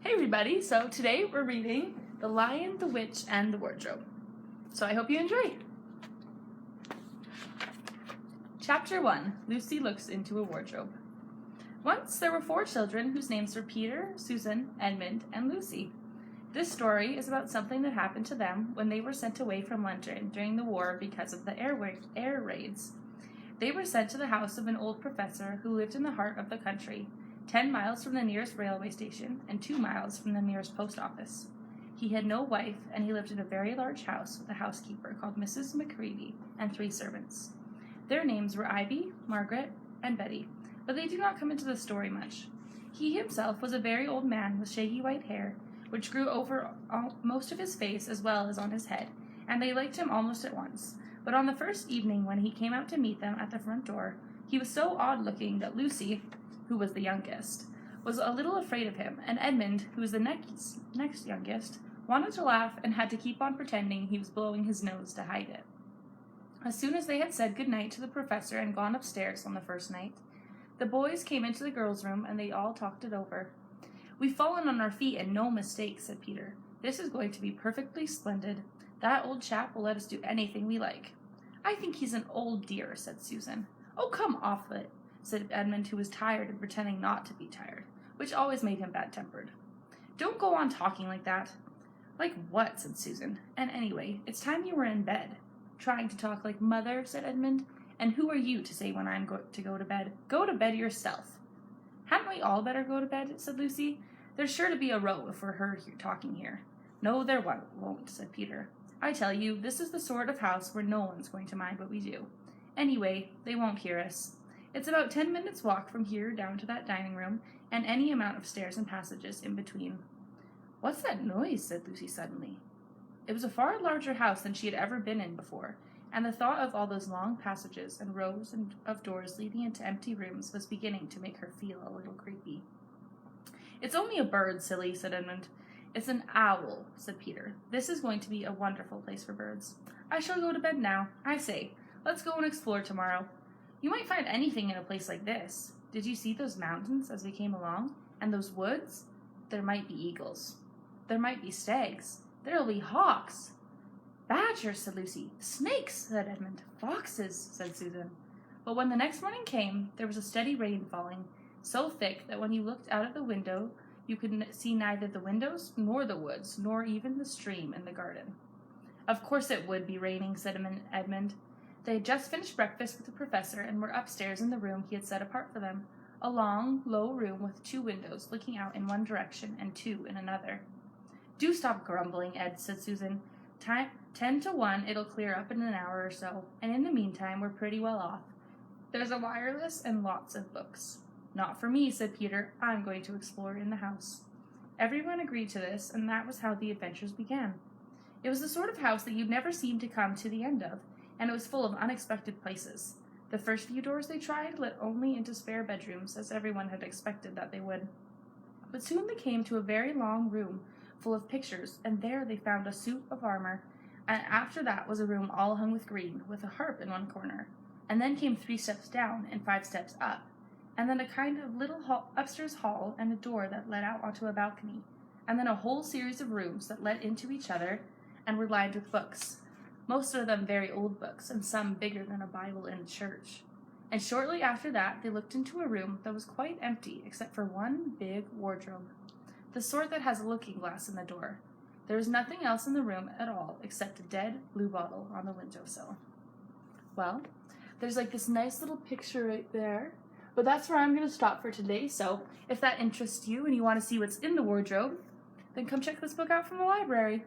Hey everybody, so today we're reading The Lion, the Witch, and the Wardrobe. So I hope you enjoy. Chapter 1, Lucy Looks into a Wardrobe. Once there were 4 children whose names were Peter, Susan, Edmund, and Lucy. This story is about something that happened to them when they were sent away from London during the war because of the air raids. They were sent to the house of an old professor who lived in the heart of the country, 10 miles from the nearest railway station and 2 miles from the nearest post office. He had no wife, and he lived in a very large house with a housekeeper called Mrs. Macready and 3 servants. Their names were Ivy, Margaret, and Betty, but they do not come into the story much. He himself was a very old man with shaggy white hair, which grew over most of his face as well as on his head, and they liked him almost at once. But on the first evening when he came out to meet them at the front door, he was so odd-looking that Lucy, who was the youngest, was a little afraid of him, and Edmund, who was the next youngest, wanted to laugh and had to keep on pretending he was blowing his nose to hide it. As soon as they had said good night to the professor and gone upstairs on the first night, the boys came into the girls' room and they all talked it over. "We've fallen on our feet and no mistake," said Peter. "This is going to be perfectly splendid. That old chap will let us do anything we like." "I think he's an old dear," said Susan. "Oh, come off it," said Edmund, who was tired and pretending not to be tired, which always made him bad-tempered. "Don't go on talking like that." "Like what?" said Susan. "And anyway, it's time you were in bed." "Trying to talk like mother," said Edmund. "And who are you to say when I'm to go to bed? Go to bed yourself." "Hadn't we all better go to bed?" said Lucy. "There's sure to be a row if we're heard talking here." "No, there won't," said Peter. "I tell you, this is the sort of house where no one's going to mind what we do. Anyway, they won't hear us. It's about 10 minutes' walk from here down to that dining room, and any amount of stairs and passages in between." "What's that noise?" said Lucy suddenly. It was a far larger house than she had ever been in before, and the thought of all those long passages and rows of doors leading into empty rooms was beginning to make her feel a little creepy. "It's only a bird, silly," said Edmund. "It's an owl," said Peter. "This is going to be a wonderful place for birds. I shall go to bed now. I say, let's go and explore tomorrow. You might find anything in a place like this. Did you see those mountains as we came along? And those woods? There might be eagles. There might be stags. There'll be hawks." "Badgers," said Lucy. "Snakes," said Edmund. "Foxes," said Susan. But when the next morning came, there was a steady rain falling, so thick that when you looked out of the window, you could see neither the windows nor the woods, nor even the stream in the garden. "Of course it would be raining," said Edmund. They had just finished breakfast with the professor and were upstairs in the room he had set apart for them, a long, low room with 2 windows looking out in one direction and 2 in another. "Do stop grumbling, Ed," said Susan. 10 to 1 it'll clear up in an hour or so, and in the meantime we're pretty well off. There's a wireless and lots of books." "Not for me," said Peter. "I'm going to explore in the house." Everyone agreed to this, and that was how the adventures began. It was the sort of house that you'd never seem to come to the end of, and it was full of unexpected places. The first few doors they tried led only into spare bedrooms, as everyone had expected that they would. But soon they came to a very long room full of pictures, and there they found a suit of armor, and after that was a room all hung with green, with a harp in one corner, and then came 3 steps down and 5 steps up, and then a kind of little upstairs hall and a door that led out onto a balcony, and then a whole series of rooms that led into each other and were lined with books, most of them very old books, and some bigger than a Bible in church. And shortly after that they looked into a room that was quite empty except for one big wardrobe, the sort that has a looking-glass in the door. There was nothing else in the room at all except a dead blue bottle on the windowsill. Well, there's like this nice little picture right there, but that's where I'm going to stop for today. So if that interests you and you want to see what's in the wardrobe, then come check this book out from the library.